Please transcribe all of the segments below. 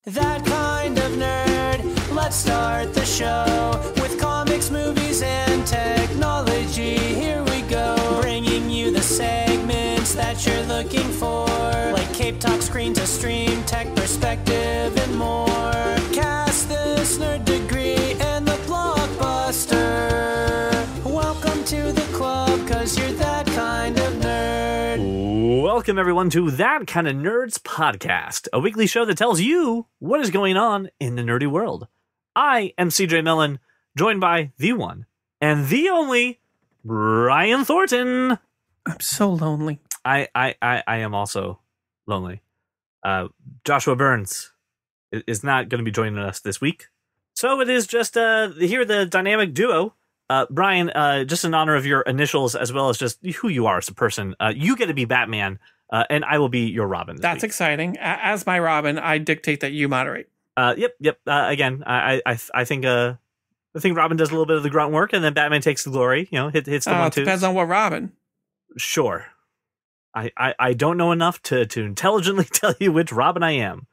That kind of nerd. Let's start the show with comics, movies, and technology. Here we go, bringing you the segments that you're looking for, like Cape Talk, Screen to Stream, Tech Perspective, and more. Cast this nerd degree and the blockbuster. Welcome to the club, cause you're that kind of nerd. Welcome, everyone, to That Kind of Nerds podcast, a weekly show that tells you what is going on in the nerdy world. I am CJ Mellon, joined by the one and the only Brian Thornton. I'm so lonely. I am also lonely. Joshua Burns is not going to be joining us this week, so it is just here the dynamic duo. Brian, just in honor of your initials as well as just who you are as a person, you get to be Batman, and I will be your Robin. That's exciting. As my Robin, I dictate that you moderate. Yep. Again, I think Robin does a little bit of the grunt work, and then Batman takes the glory. You know, hits the 1-2s. It depends on what Robin. Sure. I don't know enough to intelligently tell you which Robin I am,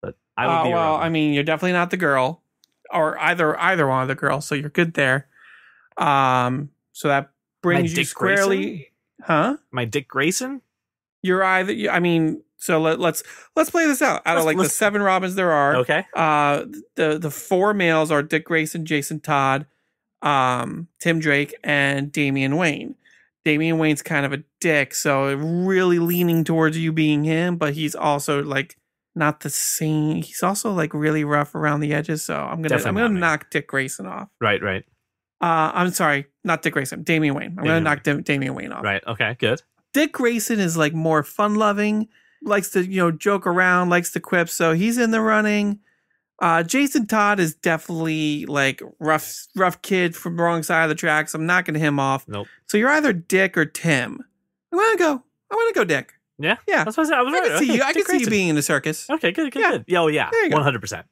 but I will be your Robin. I mean, you're definitely not the girl, or either one of the girls, so you're good there. So that brings you squarely, Grayson? Huh? My Dick Grayson? You're either. I mean, so let's play this out. Out of the 7 Robins there are, okay. The 4 males are Dick Grayson, Jason Todd, Tim Drake, and Damian Wayne. Damian Wayne's kind of a dick, so really leaning towards you being him, but he's also like not the same. He's also like really rough around the edges. So I'm gonna knock Dick Grayson off. Right. I'm sorry, not Dick Grayson, Damian Wayne. I'm going to knock Damian Wayne off. Right, okay, good. Dick Grayson is like more fun-loving, likes to, joke around, likes to quip, so he's in the running. Jason Todd is definitely like rough kid from the wrong side of the tracks. I'm knocking him off. Nope. So you're either Dick or Tim. I'm going to go Dick. Yeah? Yeah. That's what I was right. I can see you being in the circus. Okay, good. Oh, yeah, 100%.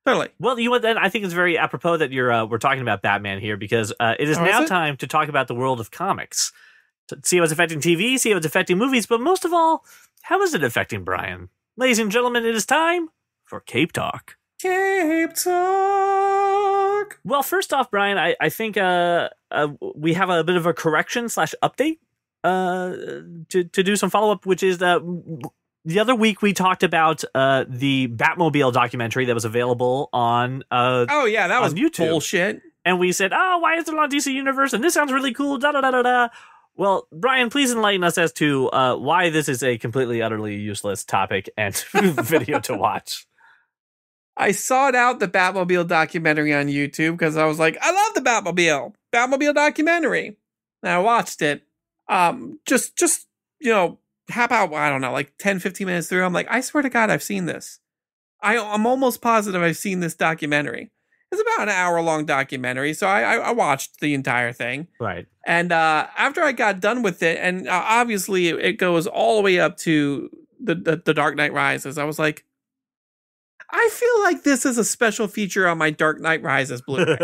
Totally. Well, you know what? Then I think it's very apropos that we're talking about Batman here because it is now time to talk about the world of comics, to see how it's affecting TV, see how it's affecting movies, but most of all, how is it affecting Brian? Ladies and gentlemen, it is time for Cape Talk. Cape Talk. Well, first off, Brian, I think we have a bit of a correction / update to do some follow up, which is the other week we talked about the Batmobile documentary that was available on that was YouTube. Bullshit. And we said, why is it on DC Universe? And this sounds really cool. Da da da da da. Well, Brian, please enlighten us as to why this is a completely, utterly useless topic and video to watch. I sought out the Batmobile documentary on YouTube because I was like, I love the Batmobile documentary. And I watched it. Just how about, I don't know, like 10, 15 minutes through, I'm like, I swear to God, I've seen this. I'm almost positive I've seen this documentary. It's about an hour-long documentary, so I watched the entire thing. Right. And after I got done with it, and obviously it goes all the way up to the Dark Knight Rises, I was like, I feel like this is a special feature on my Dark Knight Rises Blu-ray.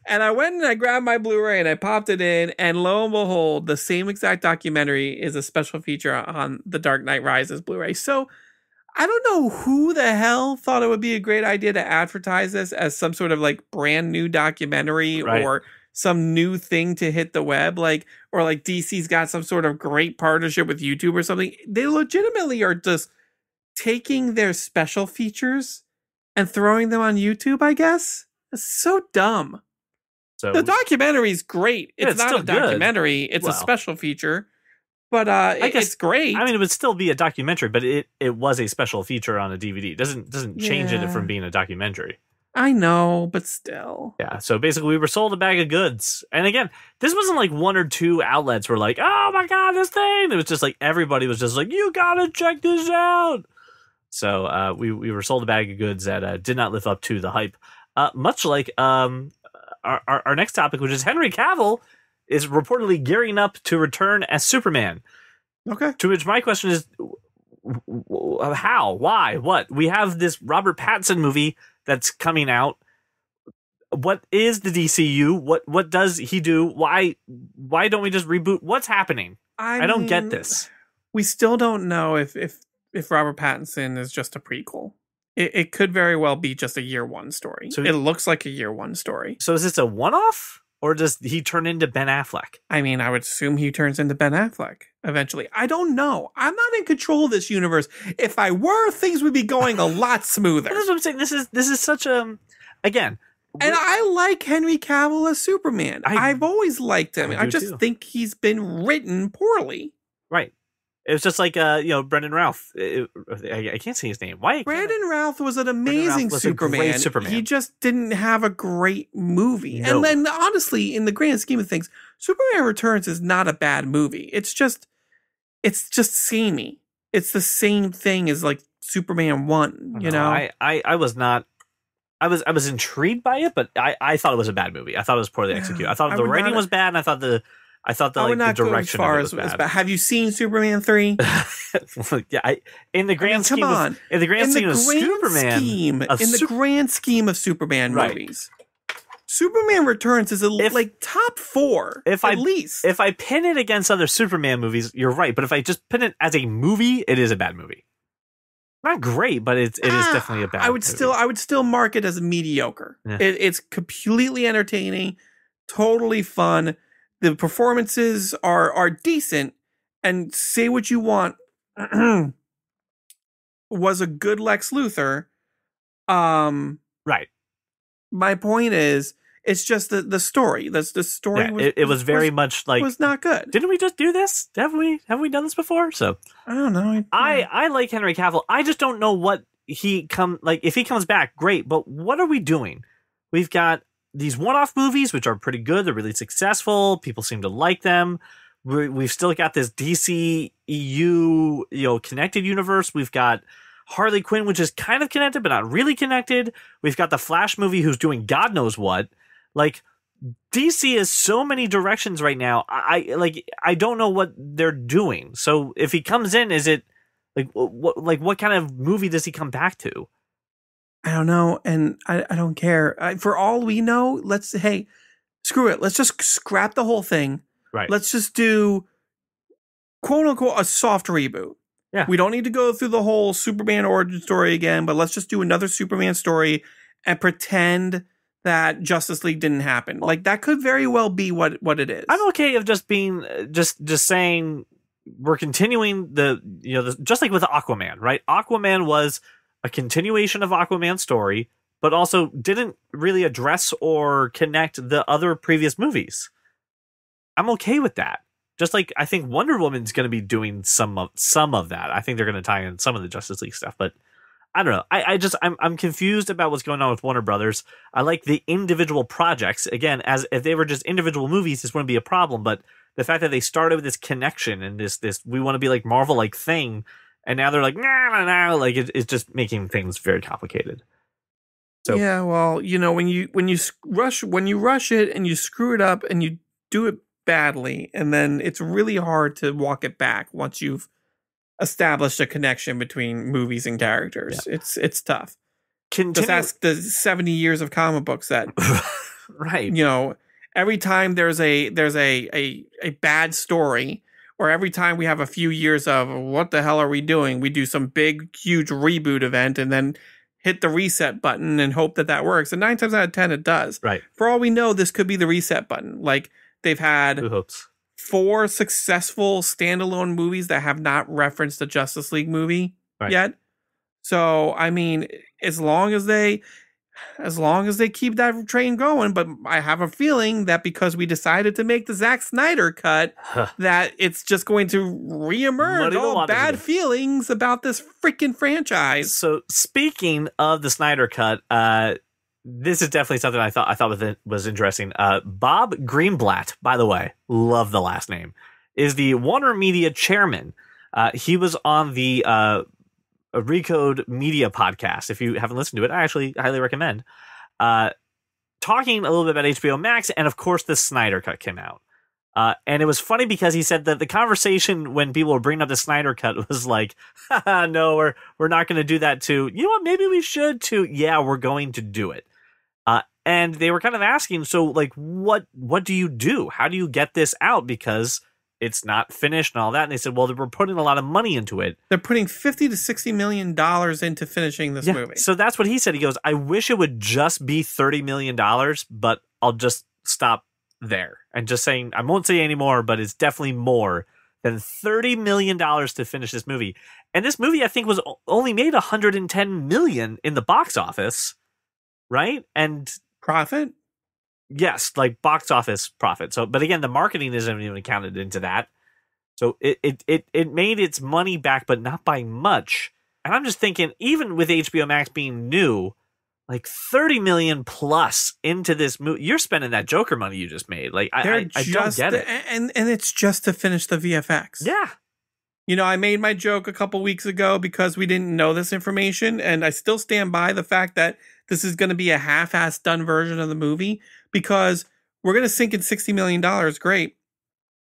And I went and I grabbed my Blu-ray and I popped it in, and lo and behold, the same exact documentary is a special feature on the Dark Knight Rises Blu-ray. So I don't know who the hell thought it would be a great idea to advertise this as some sort of like brand new documentary, right, or some new thing to hit the web, or DC's got some sort of great partnership with YouTube or something. They legitimately are just taking their special features and throwing them on YouTube, I guess. It's so dumb. So the documentary's great. It's not a documentary. It's a special feature. But I guess it's great. I mean, it would still be a documentary, but it was a special feature on a DVD. It doesn't change it from being a documentary. I know, but still. Yeah, so basically we were sold a bag of goods. And again, this wasn't like 1 or 2 outlets were like, oh my God, this thing. It was just like everybody was just like, you gotta check this out. So we were sold a bag of goods that did not live up to the hype. Much like our next topic, which is Henry Cavill is reportedly gearing up to return as Superman. Okay. To which my question is, how? Why? What? We have this Robert Pattinson movie that's coming out. What is the DCU? What does he do? Why don't we just reboot? What's happening? I don't get this. We still don't know if Robert Pattinson is just a prequel. It could very well be just a year one story. So it looks like a year one story. So is this a one-off, or does he turn into Ben Affleck? I mean, I would assume he turns into Ben Affleck eventually. I don't know. I'm not in control of this universe. If I were, things would be going a lot smoother. That's what I'm saying. This is such a, again. And I like Henry Cavill as Superman. I've always liked him. I just think he's been written poorly. Right. It was just like Brendan Routh. I can't say his name. Why? Brandon Routh was an amazing Superman. A great Superman. He just didn't have a great movie. No. And then honestly, in the grand scheme of things, Superman Returns is not a bad movie. It's just samey. It's the same thing as like Superman 1, you know? I was not. I was intrigued by it, but I thought it was a bad movie. I thought it was poorly executed. I thought the writing was bad, and I thought the direction of it was bad. Have you seen Superman 3? Yeah, in the grand scheme of Superman, in the grand scheme of Superman movies, Superman Returns is like top 4 at least. If I pin it against other Superman movies, you're right. But if I just pin it as a movie, it is a bad movie. Not great, but it is definitely a bad movie. I would still mark it as mediocre. Yeah. It's completely entertaining, totally fun. The performances are decent, and say what you want, was a good Lex Luthor. Right. My point is, it's just the story. That's the story. Yeah, was very much like, was not good. Didn't we just do this? Have we done this before? So I don't know. I like Henry Cavill. I just don't know what if he comes back, great. But what are we doing? We've got these one-off movies, which are pretty good. They're really successful. People seem to like them. We've still got this DC EU, connected universe. We've got Harley Quinn, which is kind of connected, but not really connected. We've got the Flash movie, who's doing God knows what. Like, DC is so many directions right now. I don't know what they're doing. So if he comes in, is it what kind of movie does he come back to? I don't know, and I don't care. For all we know, screw it. Let's just scrap the whole thing. Right. Let's just do, quote unquote, a soft reboot. Yeah. We don't need to go through the whole Superman origin story again, but let's just do another Superman story and pretend that Justice League didn't happen. Like, that could very well be what it is. I'm okay of just being just saying we're continuing just like with Aquaman, right? Aquaman was a continuation of Aquaman's story, but also didn't really address or connect the other previous movies. I'm okay with that. Just like I think Wonder Woman's going to be doing some of that. I think they're going to tie in some of the Justice League stuff, but I don't know. I'm confused about what's going on with Warner Brothers. I like the individual projects. Again, as if they were just individual movies, this wouldn't be a problem. But the fact that they started with this connection and this we want to be like Marvel like thing, and now they're like no, like it's just making things very complicated. So yeah, well, when you rush it and you screw it up and you do it badly, and then it's really hard to walk it back once you've established a connection between movies and characters. Yeah. It's tough. Just ask the 70 years of comic books that right. Every time there's a bad story, or every time we have a few years of what the hell are we doing, we do some big huge reboot event and then hit the reset button and hope that works. And 9 times out of 10 it does. Right. For all we know, this could be the reset button. Like, they've had Who hopes? 4 successful standalone movies that have not referenced the Justice League movie yet. So, I mean, as long as they keep that train going, but I have a feeling that because we decided to make the Zack Snyder cut, that it's just going to reemerge all bad feelings about this freaking franchise. So, speaking of the Snyder cut, this is definitely something I thought was interesting. Bob Greenblatt, by the way, love the last name, is the Warner Media chairman. He was on the Recode Media podcast. If you haven't listened to it, I actually highly recommend. Talking a little bit about HBO Max, and of course, the Snyder Cut came out. And it was funny because he said that the conversation when people were bringing up the Snyder Cut was like, no, we're not going to do that too. You know what? Maybe we should too. Yeah, we're going to do it. And they were kind of asking, so like, what do you do? How do you get this out? Because it's not finished and all that. And they said, well, they were putting a lot of money into it. They're putting $50 to $60 million into finishing this movie. So that's what he said. He goes, I wish it would just be $30 million, but I'll just stop there. And just saying, I won't say any more, but it's definitely more than $30 million to finish this movie. And this movie, I think, was only made $110 million in the box office, right? And profit? Yes, like box office profit. So, but again, the marketing isn't even counted into that. So it made its money back, but not by much. And I'm just thinking, even with HBO Max being new, like 30 million plus into this movie, you're spending that Joker money you just made. Like I don't get it. And it's just to finish the VFX. Yeah. You know, I made my joke a couple weeks ago because we didn't know this information, and I still stand by the fact that this is going to be a half-assed done version of the movie because we're going to sink in $60 million. Great.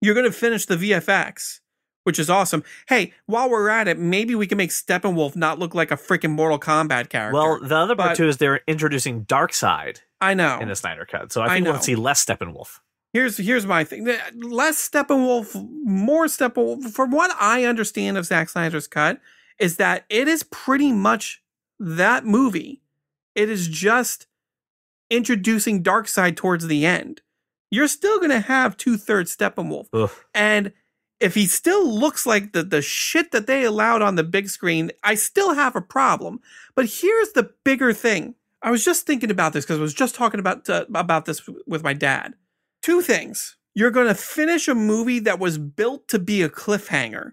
You're going to finish the VFX, which is awesome. Hey, while we're at it, maybe we can make Steppenwolf not look like a freaking Mortal Kombat character. Well, the other part too is they're introducing Darkseid. I know. In the Snyder Cut. So I think we'll see less Steppenwolf. Here's my thing. Less Steppenwolf, more Steppenwolf. From what I understand of Zack Snyder's cut, is that it is pretty much that movie. It is just introducing Darkseid towards the end. You're still going to have 2/3 Steppenwolf. Ugh. And if he still looks like the shit that they allowed on the big screen, I still have a problem. But here's the bigger thing. I was just thinking about this because I was just talking about this with my dad. Two things. You're going to finish a movie that was built to be a cliffhanger.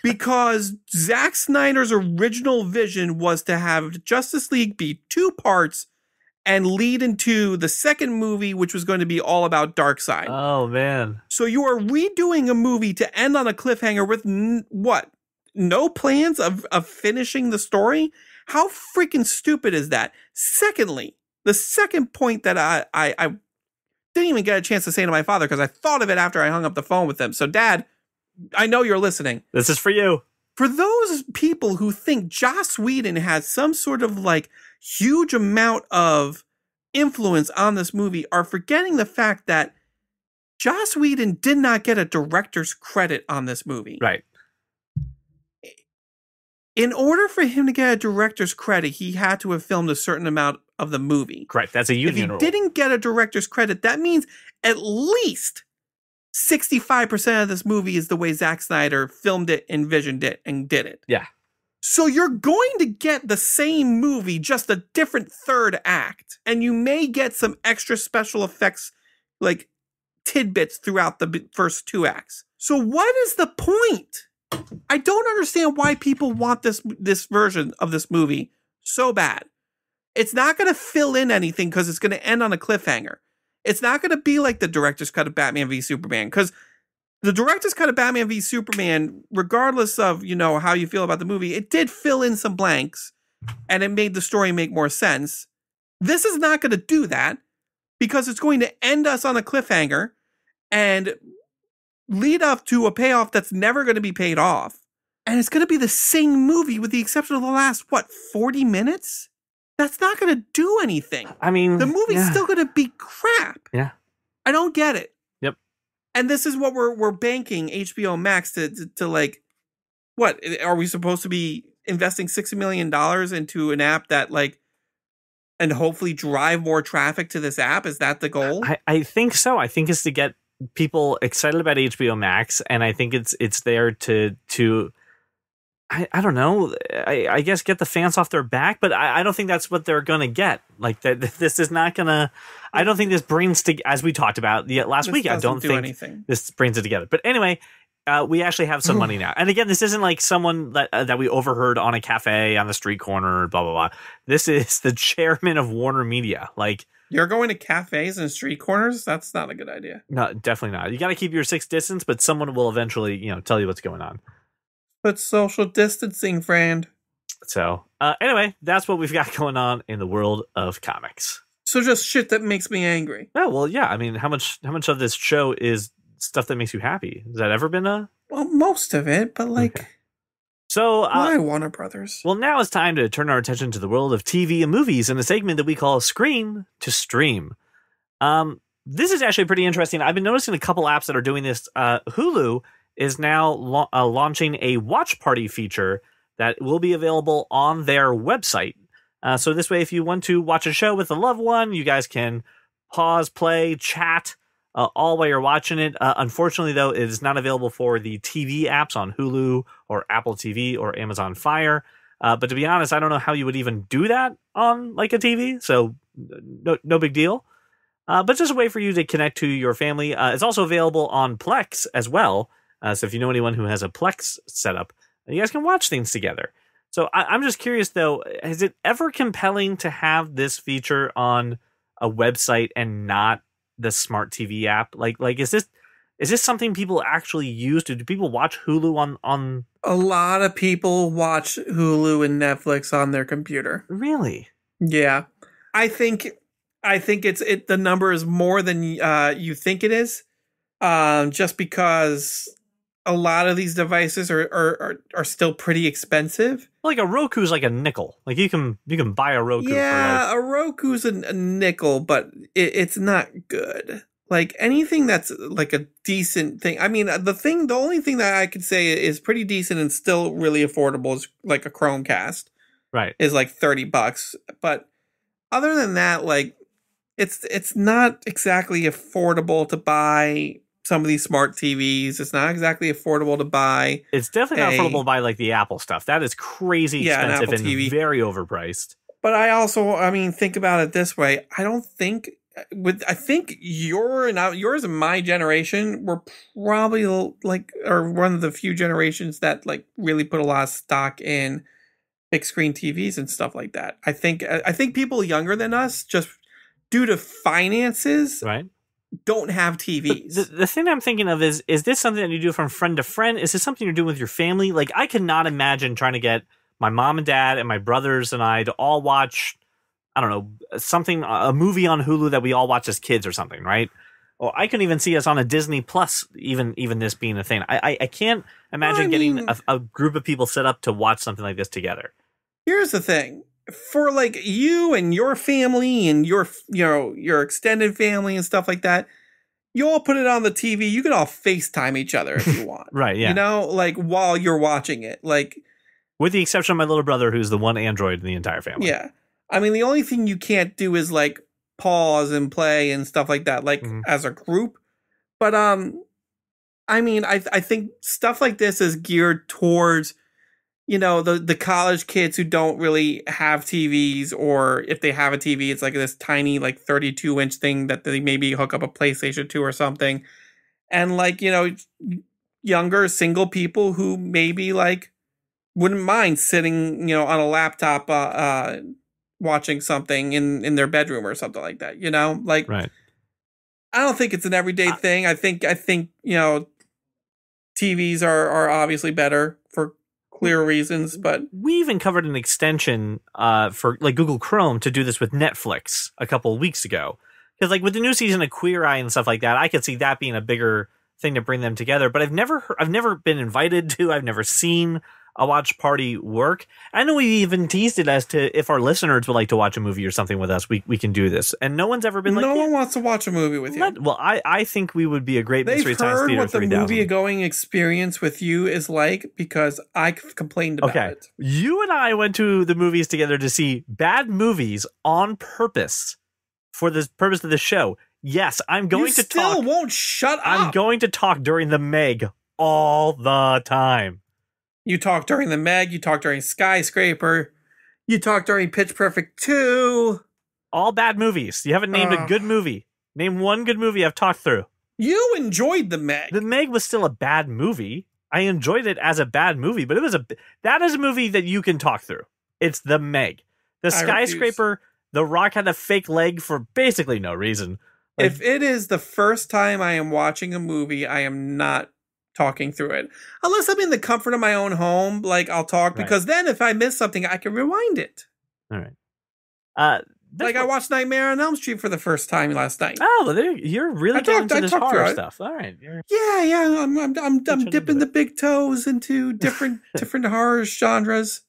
Because Zack Snyder's original vision was to have Justice League be 2 parts and lead into the second movie, which was going to be all about Darkseid. Oh, man. So you are redoing a movie to end on a cliffhanger with what? No plans of finishing the story? How freaking stupid is that? Secondly, the second point that I didn't even get a chance to say to my father because I thought of it after I hung up the phone with him. So, Dad, I know you're listening. This is for you. For those people who think Joss Whedon has some sort of like huge amount of influence on this movie are forgetting the fact that Joss Whedon did not get a director's credit on this movie. Right. In order for him to get a director's credit, he had to have filmed a certain amount of the movie. Correct. That's a union rule. If he didn't get a director's credit, that means at least 65% of this movie is the way Zack Snyder filmed it, envisioned it, and did it. Yeah. So you're going to get the same movie, just a different third act. And you may get some extra special effects, like tidbits throughout the first 2 acts. So what is the point? I don't understand why people want this version of this movie so bad. It's not going to fill in anything because it's going to end on a cliffhanger. It's not going to be like the director's cut of Batman v Superman, because the director's cut of Batman v Superman, regardless of, you know, how you feel about the movie, it did fill in some blanks and it made the story make more sense. This is not going to do that because it's going to end us on a cliffhanger and lead up to a payoff that's never going to be paid off. And it's going to be the same movie with the exception of the last, 40 minutes? That's not going to do anything. I mean, the movie's still going to be crap. Yeah. I don't get it. Yep. And this is what we're banking HBO Max to like, what? Are we supposed to be investing $60 million into an app that like, and hopefully drive more traffic to this app? Is that the goal? I think so. I think it's to get people excited about HBO Max, and I think it's there to I don't know, I guess get the fans off their back, but I don't think that's what they're gonna get. Like that, this is not gonna. I don't think this brings to, as we talked about last week. I don't think anything. This brings it together. But anyway, we actually have some money now. And again, this isn't like someone that we overheard on a cafe on the street corner. Blah blah blah. This is the chairman of Warner Media. Like, you're going to cafes and street corners? That's not a good idea. No, definitely not. You got to keep your 6 distance, but someone will eventually, tell you what's going on. But social distancing, friend. So, anyway, that's what we've got going on in the world of comics. So just shit that makes me angry. Oh, well, yeah. I mean, how much of this show is stuff that makes you happy? Has that ever been a... Well, most of it, but like... Okay. So, why Warner Brothers? Well, now it's time to turn our attention to the world of TV and movies in a segment that we call Screen to Stream. this is actually pretty interesting. I've been noticing a couple apps that are doing this. Hulu is now launching a watch party feature that will be available on their website. So this way, if you want to watch a show with a loved one, you guys can pause, play, chat, all while you're watching it. Unfortunately, though, it is not available for the TV apps on Hulu or Apple TV or Amazon Fire. But to be honest, I don't know how you would even do that on like a TV. So no big deal. But just a way for you to connect to your family. It's also available on Plex as well. So if you know anyone who has a Plex setup, you guys can watch things together. So I'm just curious, though, is it ever compelling to have this feature on a website and not the smart TV app? Like is this something people actually use? Do people watch Hulu on? A lot of people watch Hulu and Netflix on their computer. Really? Yeah. I think the number is more than you think it is. Just because a lot of these devices are still pretty expensive. Like a Roku's like a nickel. Like you can buy a Roku. Yeah, a Roku's a nickel, but it's not good. Like anything that's like a decent thing. I mean, the only thing that I could say is pretty decent and still really affordable is like a Chromecast. Right. Is like $30. But other than that, like it's not exactly affordable to buy some of these smart TVs. It's not exactly affordable to buy. It's definitely not affordable to buy like the Apple stuff. That is crazy expensive and very overpriced. But I mean, think about it this way. I think yours and my generation were probably like, or one of the few generations that like really put a lot of stock in big screen TVs and stuff like that. I think people younger than us, just due to finances, right, don't have TVs. The thing I'm thinking of is this something that you do from friend to friend? Is this something you're doing with your family? Like, I cannot imagine trying to get my mom and dad and my brothers and I to all watch, I don't know, a movie on Hulu that we all watched as kids or something, right? Or I can even see us on a Disney Plus, even this being a thing. I can't imagine getting a group of people set up to watch something like this together. Here's the thing. For like you and your family and your extended family and stuff like that, you all put it on the TV. You can all FaceTime each other if you want. Right, yeah. You know, like while you're watching it. Like, with the exception of my little brother, who's the one Android in the entire family. Yeah. I mean, the only thing you can't do is like pause and play and stuff like that, like as a group. But I mean, I think stuff like this is geared towards, you know, the college kids who don't really have TVs, or if they have a TV, it's like this tiny, like 32-inch thing that they maybe hook up a PlayStation 2 or something. And like, you know, younger single people who maybe like wouldn't mind sitting, you know, on a laptop watching something in their bedroom or something like that, you know? Like, right. I don't think it's an everyday thing. I think, you know, TVs are obviously better for clear reasons, but we even covered an extension for like Google Chrome to do this with Netflix a couple of weeks ago. Because like with the new season of Queer Eye and stuff like that, I could see that being a bigger thing to bring them together. But I've never been invited to. I've never seen a watch party work. I know we even teased it as to if our listeners would like to watch a movie or something with us, we can do this. And no one's ever been like, no one wants to watch a movie with you. Well, I think we would be a great Mystery Science Theater 3000. They've heard what the movie going experience with you is like, because I complained about it. You and I went to the movies together to see bad movies on purpose for the purpose of the show. Yes, I'm going to talk. You still won't shut up. I'm going to talk during the Meg all the time. You talk during the Meg, you talk during Skyscraper, you talk during Pitch Perfect 2. All bad movies. You haven't named a good movie. Name one good movie I've talked through. You enjoyed the Meg. The Meg was still a bad movie. I enjoyed it as a bad movie, but that is a movie that you can talk through. It's the Meg. The Skyscraper, The Rock had a fake leg for basically no reason. Like, if it is the first time I am watching a movie, I am not talking through it. Unless I'm in the comfort of my own home, like I'll talk, because then if I miss something, I can rewind it. All right. Like I watched Nightmare on Elm Street for the first time last night. Oh, you're really getting into this horror stuff. All right. Yeah. I'm dipping the big toes into different horror genres.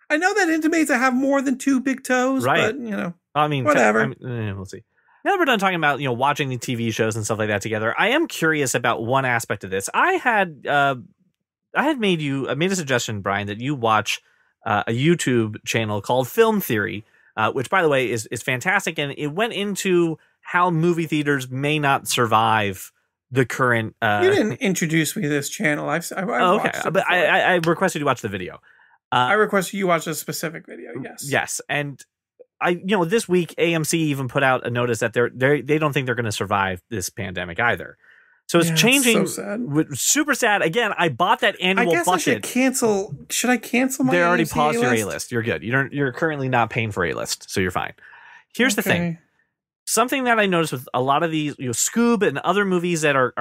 I know that intimates I have more than two big toes, but you know, I mean, whatever. We'll see. now that we're done talking about, watching the TV shows and stuff like that together, I am curious about one aspect of this. I had made a suggestion, Brian, that you watch a YouTube channel called Film Theory, which, by the way, is fantastic, and it went into how movie theaters may not survive the current. You didn't introduce me to this channel. I watched it, but I requested you watch the video. I requested you watch a specific video. Yes, and this week AMC even put out a notice that they don't think they're going to survive this pandemic either. So it's changing. It's so sad. Super sad. Again, I bought that annual bucket. I should cancel. Should I cancel my? They already AMC paused your A-list? A-list. You're good. You're currently not paying for A-list, so you're fine. Here's the thing. Something that I noticed with a lot of these, Scoob and other movies that are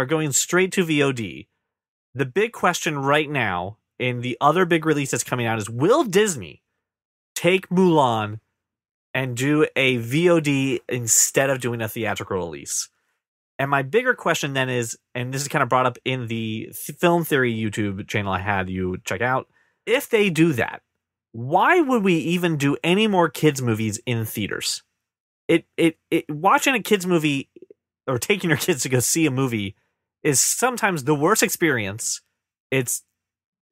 going straight to VOD. The big question right now in the other big release that's coming out is, will Disney take Mulan and do a VOD instead of doing a theatrical release? And my bigger question then is, and this is kind of brought up in the Film Theory YouTube channel I had you check out, if they do that, why would we even do any more kids movies in theaters? Watching a kids movie or taking your kids to go see a movie is sometimes the worst experience. It's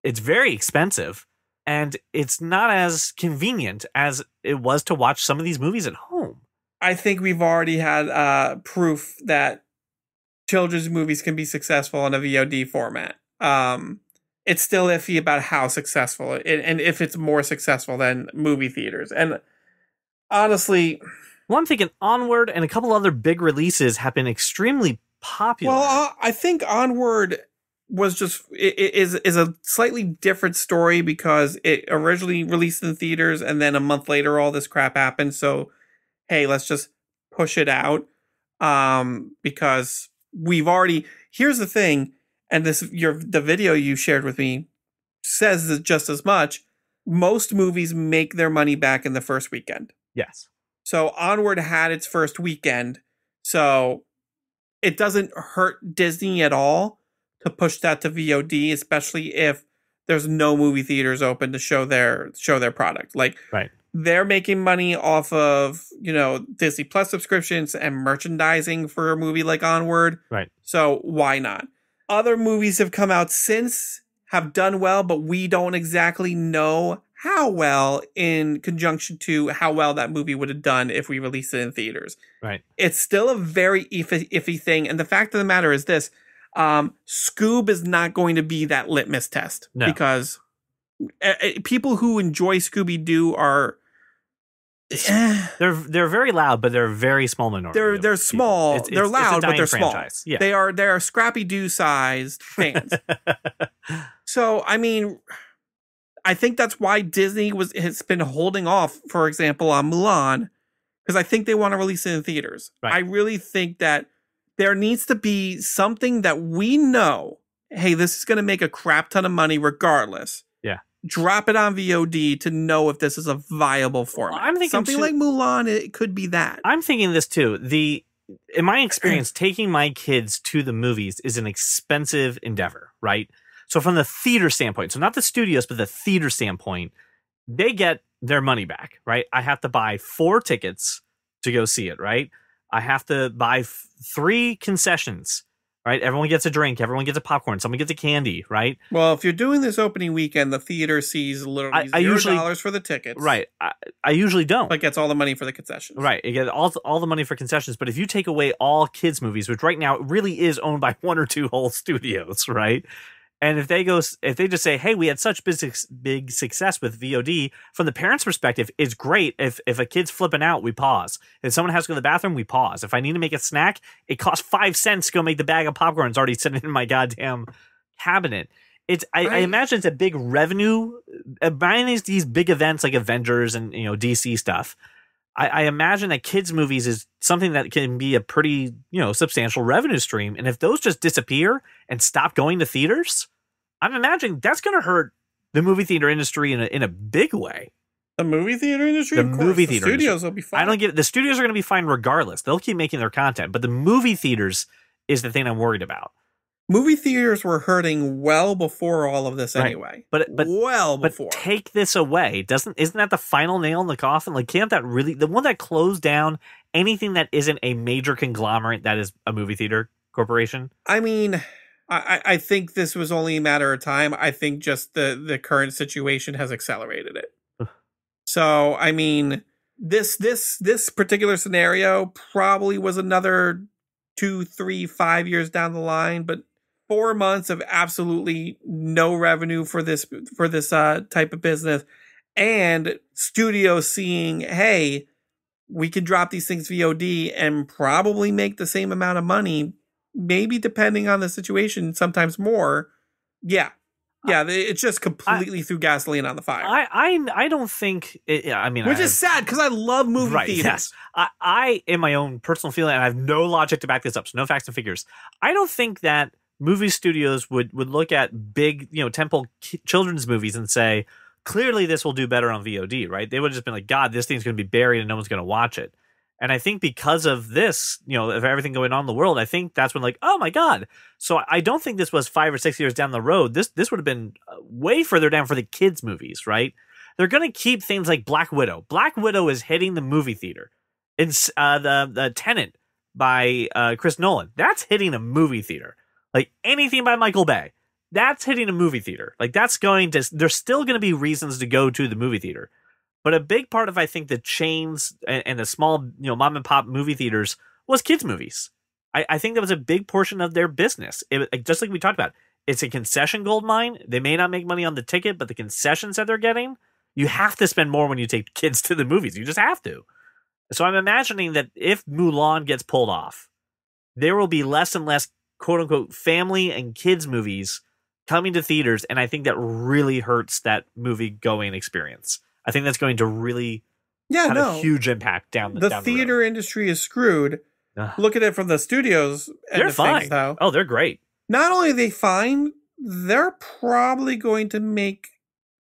very expensive, and it's not as convenient as it was to watch some of these movies at home. I think we've already had proof that children's movies can be successful in a VOD format. It's still iffy about how successful and if it's more successful than movie theaters. And honestly, well, I'm thinking Onward and a couple other big releases have been extremely popular. Well, I think Onward was is a slightly different story because it originally released in theaters and then a month later all this crap happened. So, hey, let's just push it out because we've already. Here's the thing, and the video you shared with me says just as much. Most movies make their money back in the first weekend. Yes. So Onward had its first weekend, so it doesn't hurt Disney at all to push that to VOD, especially if there's no movie theaters open to show their product. Like, right. They're making money off of, Disney Plus subscriptions and merchandising for a movie like Onward. Right. So why not? Other movies have come out since, have done well, but we don't exactly know how well in conjunction to how well that movie would have done if we released it in theaters. Right. It's still a very iffy thing. And the fact of the matter is this, Scoob is not going to be that litmus test. No. Because people who enjoy Scooby-Doo are... They're very loud, but they're a very small minority. They're small. They're loud, but they're franchise. Small. Yeah. They're Scrappy-Doo sized fans. So, I mean... I think that's why Disney has been holding off, for example, on Mulan, because I think they want to release it in theaters. Right. I really think that there needs to be something that we know, hey, this is going to make a crap ton of money regardless. Yeah. Drop it on VOD to know if this is a viable format. Well, I'm thinking something like Mulan, it could be that. I'm thinking this too. In my experience, taking my kids to the movies is an expensive endeavor, right? So from the theater standpoint, so not the studios, but the theater standpoint, they get their money back, right? I have to buy 4 tickets to go see it, right? I have to buy 3 concessions, right? Everyone gets a drink, everyone gets a popcorn, someone gets a candy, right? Well, if you're doing this opening weekend, the theater sees literally $0 for the tickets. Right. I usually don't. But gets all the money for the concessions. Right. You get all the money for concessions. But if you take away all kids' movies, which right now really is owned by 1 or 2 whole studios, right? And if they just say, hey, we had such big success with VOD, from the parents' perspective, it's great. If a kid's flipping out, we pause. If someone has to go to the bathroom, we pause. If I need to make a snack, it costs 5 cents to go make the bag of popcorn. It's already sitting in my goddamn cabinet. I imagine it's a big revenue. Buying these big events like Avengers and DC stuff, I imagine that kids' movies is something that can be a pretty substantial revenue stream. And if those just disappear and stop going to theaters, I'm imagining that's going to hurt the movie theater industry in a big way. The movie theater industry? The movie theater studios will be fine. I don't get it. The studios are going to be fine regardless. They'll keep making their content. But the movie theaters is the thing I'm worried about. Movie theaters were hurting well before all of this Right. anyway. But well before. But take this away. Isn't that the final nail in the coffin? Like, can't that really, the one that closed down anything that isn't a major conglomerate that is a movie theater corporation? I mean, I think this was only a matter of time. I think just the current situation has accelerated it. So, I mean, this particular scenario probably was another 2, 3, 5 years down the line, but 4 months of absolutely no revenue for this type of business, and studios seeing, hey, we can drop these things VOD and probably make the same amount of money, maybe depending on the situation, sometimes more. Yeah. It's just completely threw gasoline on the fire. I don't think. Which is sad because I love movie theaters. Yes. I, in my own personal feeling, and I have no logic to back this up, so no facts and figures. I don't think that movie studios would look at big, tentpole children's movies and say, clearly this will do better on VOD, right? They would have just been like, God, this thing's going to be buried and no one's going to watch it. And I think because of this, of everything going on in the world, I think that's when like, oh my God. So I don't think this was 5 or 6 years down the road. This would have been way further down for the kids' movies, right? They're going to keep things like Black Widow. Black Widow is hitting the movie theater. It's the Tenet by Chris Nolan. That's hitting a movie theater. Like anything by Michael Bay, that's hitting a movie theater. Like there's still going to be reasons to go to the movie theater. But a big part of, I think, the chains and the small, mom and pop movie theaters was kids' movies. I think that was a big portion of their business. Just like we talked about, it's a concession gold mine. They may not make money on the ticket, but the concessions that they're getting, you have to spend more when you take kids to the movies. You just have to. So I'm imagining that if Mulan gets pulled off, there will be less and less quote unquote family and kids movies coming to theaters. And I think that really hurts that movie going experience. I think that's going to really have a huge impact down the theater road. Industry is screwed. Look at it from the studios end They're of fine. Things, though. Oh, they're great. Not only are they fine, they're probably going to make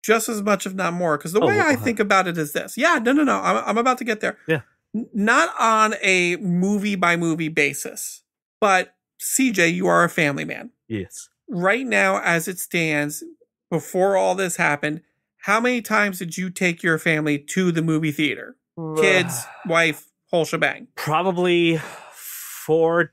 just as much, if not more. Because the way I think about it is this. Yeah, no. I'm about to get there. Yeah. Not on a movie by movie basis, but CJ, you are a family man. Yes. Right now, as it stands, before all this happened, how many times did you take your family to the movie theater? Kids, wife, whole shebang. Probably 4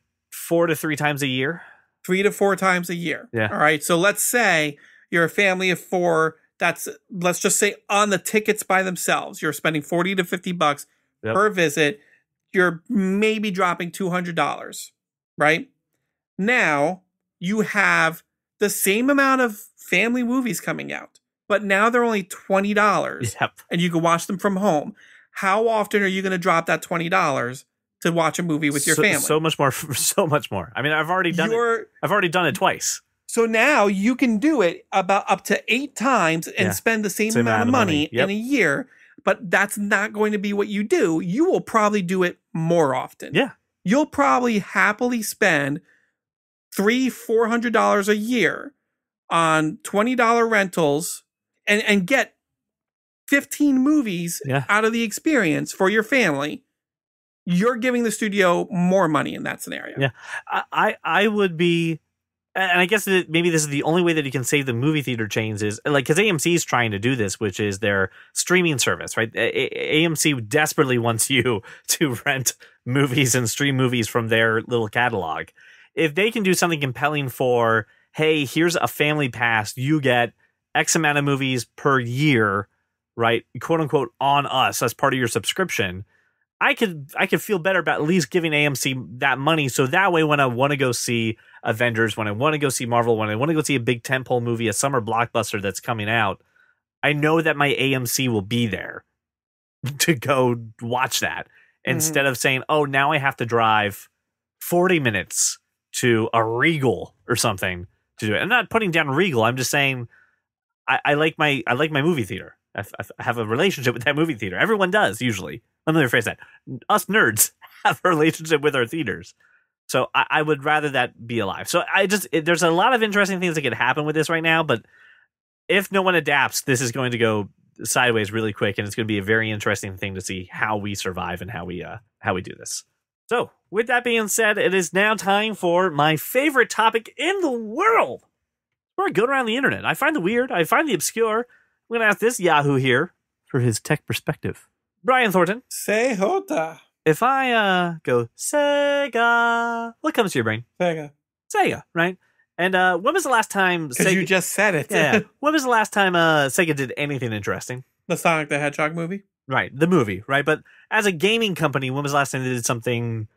to 3 times a year. 3 to 4 times a year. Yeah. All right. So let's say you're a family of 4. Let's just say on the tickets by themselves, you're spending $40 to $50 per visit. You're maybe dropping $200, right? Now you have the same amount of family movies coming out, but now they're only $20 and you can watch them from home. How often are you going to drop that $20 to watch a movie with your family? So much more. I mean, I've already done it. I've already done it twice. So now you can do it about up to 8 times and spend the same amount of money in a year. But that's not going to be what you do. You will probably do it more often. Yeah. You'll probably happily spend $300-$400 a year on $20 rentals and get 15 movies out of the experience for your family. You're giving the studio more money in that scenario. Yeah. I would be, and I guess maybe this is the only way that you can save the movie theater chains is like, because AMC is trying to do this, which is their streaming service, right? AMC desperately wants you to rent movies and stream movies from their little catalog. If they can do something compelling for, hey, here's a family pass, you get X amount of movies per year, right? Quote unquote on us as part of your subscription. I could feel better about at least giving AMC that money. So that way, when I want to go see Avengers, when I want to go see Marvel, when I want to go see a big tentpole movie, a summer blockbuster that's coming out, I know that my AMC will be there to go watch that instead of saying, oh, now I have to drive 40 minutes to a Regal or something to do it. I'm not putting down Regal. I'm just saying I like my movie theater. I have a relationship with that movie theater. Everyone does usually. Let me rephrase that. Us nerds have a relationship with our theaters. So I would rather that be alive. So there's a lot of interesting things that could happen with this right now, but if no one adapts, this is going to go sideways really quick, and it's going to be a very interesting thing to see how we survive and how we do this. So with that being said, it is now time for my favorite topic in the world. Where I go around the internet. I find the weird. I find the obscure. I'm going to ask this Yahoo here for his tech perspective. Brian Thornton. Say Jota. If I go Sega, what comes to your brain? Sega, right? And when was the last time Because you just said it. Yeah. When was the last time Sega did anything interesting? The Sonic the Hedgehog movie? Right, the movie, right? But as a gaming company, when was the last time they did something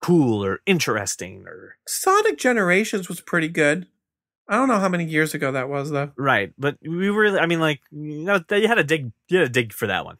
cool or interesting? Or Sonic Generations was pretty good. I don't know how many years ago that was, though. Right, but we really, I mean, like, you had to dig for that one.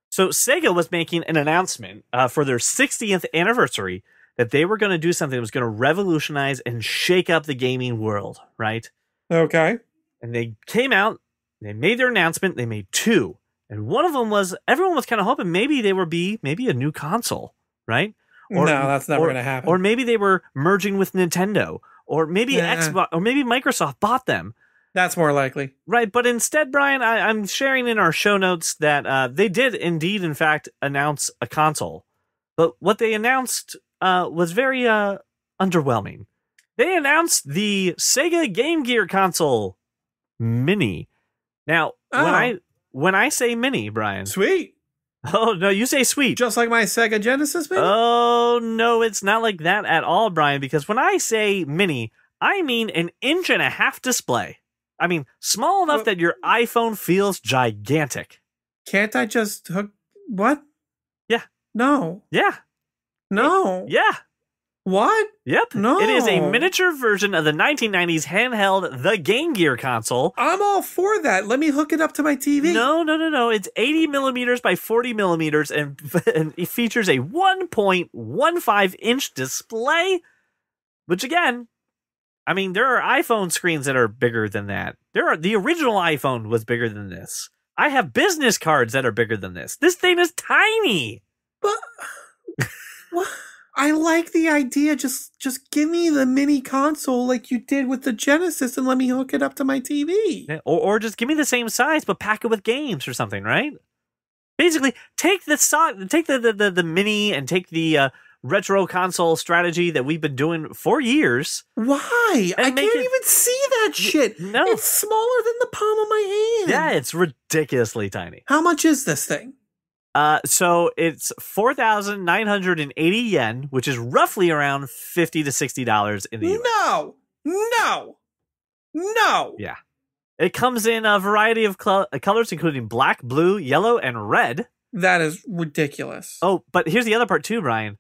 So Sega was making an announcement for their 60th anniversary that they were going to do something that was going to revolutionize and shake up the gaming world, right? Okay. And they came out, they made their announcement, they made two. And one of them was, everyone was kind of hoping maybe they would be maybe a new console, right? No, that's never going to happen. Or maybe they were merging with Nintendo, or maybe Xbox, or maybe Microsoft bought them. That's more likely. Right, but instead, Brian, I'm sharing in our show notes that they did indeed, in fact, announce a console. But what they announced was very underwhelming. They announced the Sega Game Gear console Mini. Now, when I say Mini, Brian. Sweet. Oh, no, you say sweet. Just like my Sega Genesis Mini? Oh, no, it's not like that at all, Brian, because when I say Mini, I mean an 1.5 inch display. I mean, small enough that your iPhone feels gigantic. Can't I just hook... What? Yeah. No. Yeah. No. Yeah. What? Yep. No. It is a miniature version of the 1990s handheld The Game Gear console. I'm all for that. Let me hook it up to my TV. No. It's 80 millimeters by 40 millimeters and it features a 1.15 inch display, which again, I mean, there are iPhone screens that are bigger than that. The original iPhone was bigger than this. I have business cards that are bigger than this. This thing is tiny. But what? I like the idea. Just give me the mini console like you did with the Genesis and let me hook it up to my TV. Yeah, or just give me the same size but pack it with games or something, right? Basically, take the mini and take the retro console strategy that we've been doing for years. Why? I can't even see that shit. No. It's smaller than the palm of my hand. Yeah, it's ridiculously tiny. How much is this thing? So it's 4,980 yen, which is roughly around $50 to $60 in the US. No. Yeah. It comes in a variety of colors, including black, blue, yellow, and red. That is ridiculous. Oh, but here's the other part too, Brian.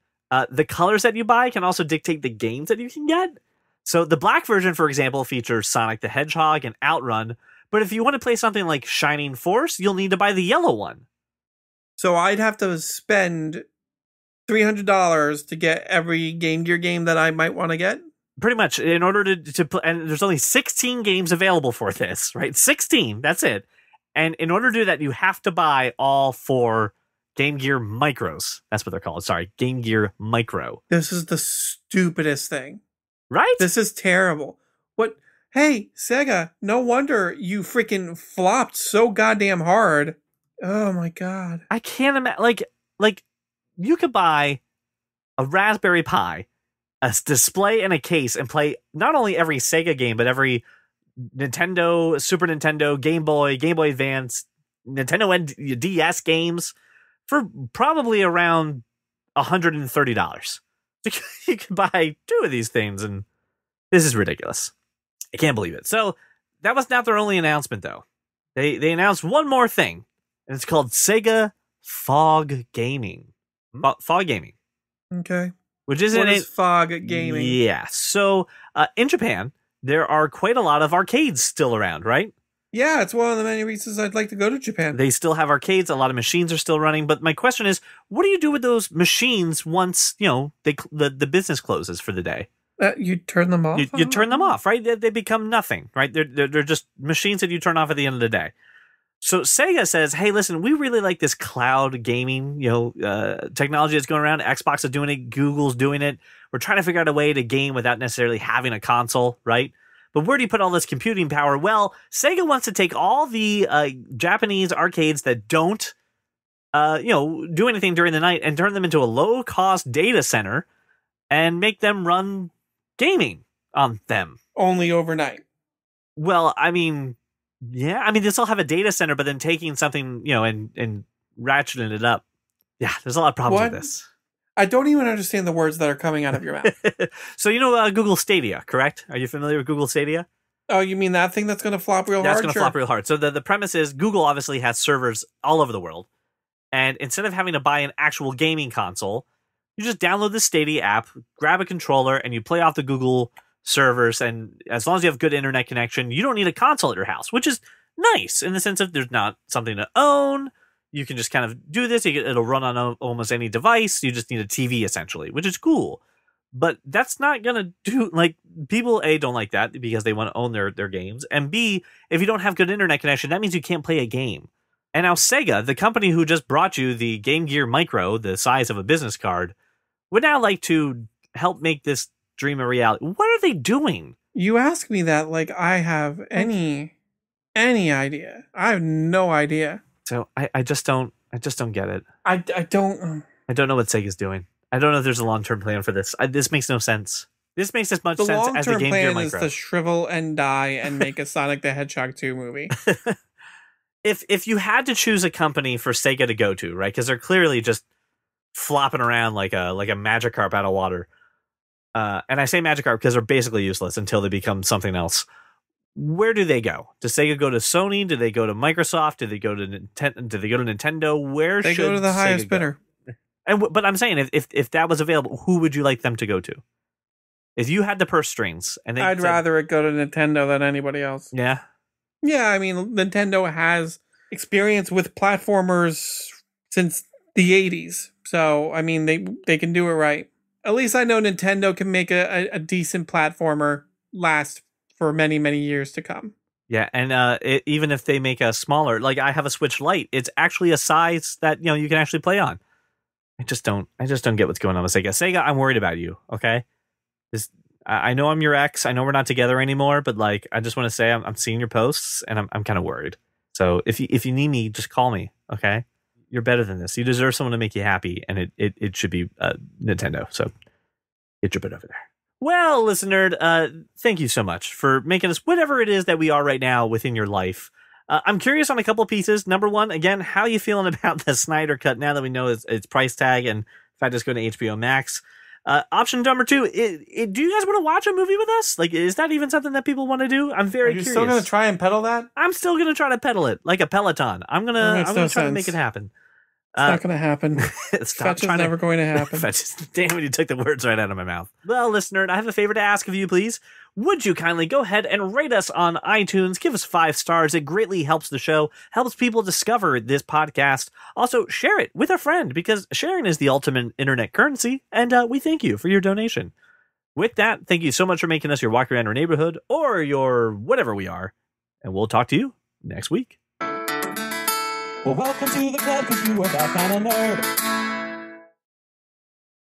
The colors that you buy can also dictate the games that you can get. So the black version, for example, features Sonic the Hedgehog and Outrun. But if you want to play something like Shining Force, you'll need to buy the yellow one. So I'd have to spend $300 to get every Game Gear game that I might want to get? Pretty much, in order to play, and there's only 16 games available for this, right? 16, that's it. And in order to do that, you have to buy all 4 Game Gear Micros. That's what they're called. Sorry, Game Gear Micro. This is the stupidest thing. Right? This is terrible. What? Hey, Sega, no wonder you freaking flopped so goddamn hard. Oh my god. I can't imagine, like you could buy a Raspberry Pi, a display and a case and play not only every Sega game, but every Nintendo, Super Nintendo, Game Boy Advance, Nintendo and DS games for probably around $130. You can buy 2 of these things, and this is ridiculous. I can't believe it. So that was not their only announcement, though. They announced one more thing, and it's called Sega Fog Gaming. Fog Gaming. Okay. Which isn't what is Fog Gaming? Yeah. So in Japan, there are quite a lot of arcades still around, right? Yeah, it's one of the many reasons I'd like to go to Japan. They still have arcades. A lot of machines are still running. But my question is, what do you do with those machines once, the business closes for the day? You turn them off? You turn them off, right? They become nothing, right? They're just machines that you turn off at the end of the day. So Sega says, hey, listen, we really like this cloud gaming, technology that's going around. Xbox is doing it. Google's doing it. We're trying to figure out a way to game without necessarily having a console, right? But where do you put all this computing power? Well, Sega wants to take all the Japanese arcades that don't, do anything during the night and turn them into a low-cost data center and make them run gaming on them. Only overnight. Well, I mean, yeah. I mean, they still have a data center, but then taking something, and ratcheting it up. Yeah, there's a lot of problems with this. I don't even understand the words that are coming out of your mouth. So Google Stadia, correct? Are you familiar with Google Stadia? Oh, you mean that thing that's going to flop real hard? That's going to flop real hard. So the premise is Google obviously has servers all over the world. And instead of having to buy an actual gaming console, you just download the Stadia app, grab a controller, and you play off the Google servers. And as long as you have good internet connection, you don't need a console at your house, which is nice in the sense of there's not something to own. You can just kind of do this. It'll run on almost any device. You just need a TV, essentially, which is cool. But that's not going to do, like, people, A, don't like that because they want to own their games. And B, if you don't have good internet connection, that means you can't play a game. And now SEGA, the company who just brought you the Game Gear Micro, the size of a business card, would now like to help make this dream a reality. What are they doing? You ask me that like I have any idea. I have no idea. So I just don't get it. I don't know what Sega's doing. I don't know if there's a long-term plan for this. This makes no sense. This makes as much sense as the Game Gear Micro. The long-term plan is to shrivel and die and make a Sonic the Hedgehog 2 movie. If you had to choose a company for Sega to go to, right? Because they're clearly just flopping around like a Magikarp out of water. And I say Magikarp because they're basically useless until they become something else. Where do they go? Does Sega go to Sony? Do they go to Microsoft? Do they go to Nintendo? Where they should go to the highest bidder? But I'm saying if that was available, who would you like them to go to? If you had the purse strings, and I'd rather it go to Nintendo than anybody else. Yeah. Yeah, I mean, Nintendo has experience with platformers since the 80s. So, I mean, they can do it right. At least I know Nintendo can make a decent platformer last for many, many years to come. Yeah, and even if they make a smaller, like I have a Switch Lite, it's actually a size that you can actually play on. I just don't get what's going on with Sega. Sega, I'm worried about you, okay? I know I'm your ex. I know we're not together anymore, but like I just want to say I'm seeing your posts and I'm kind of worried. So if you need me, just call me, okay? You're better than this. You deserve someone to make you happy, and it should be Nintendo. So get your butt over there. Well, listener, thank you so much for making us whatever it is that we are right now within your life. I'm curious on a couple pieces. Number one, again, how you feeling about the Snyder Cut now that we know its price tag, and if I just go to HBO Max. Option number two, do you guys want to watch a movie with us? Like, is that even something that people want to do? I'm very curious. Are you still going to try and pedal that? I'm still going to try to pedal it like a Peloton. I'm going to try to make it happen. It's not going to happen. Fetch is never going to happen. Damn it, you took the words right out of my mouth. Well, listener, I have a favor to ask of you, please. Would you kindly go ahead and rate us on iTunes? Give us 5 stars. It greatly helps the show, helps people discover this podcast. Also, share it with a friend because sharing is the ultimate internet currency, and we thank you for your donation. With that, thank you so much for making us your walk around our neighborhood or your whatever we are, and we'll talk to you next week. Well, welcome to the club, 'cause you are that kind of nerd.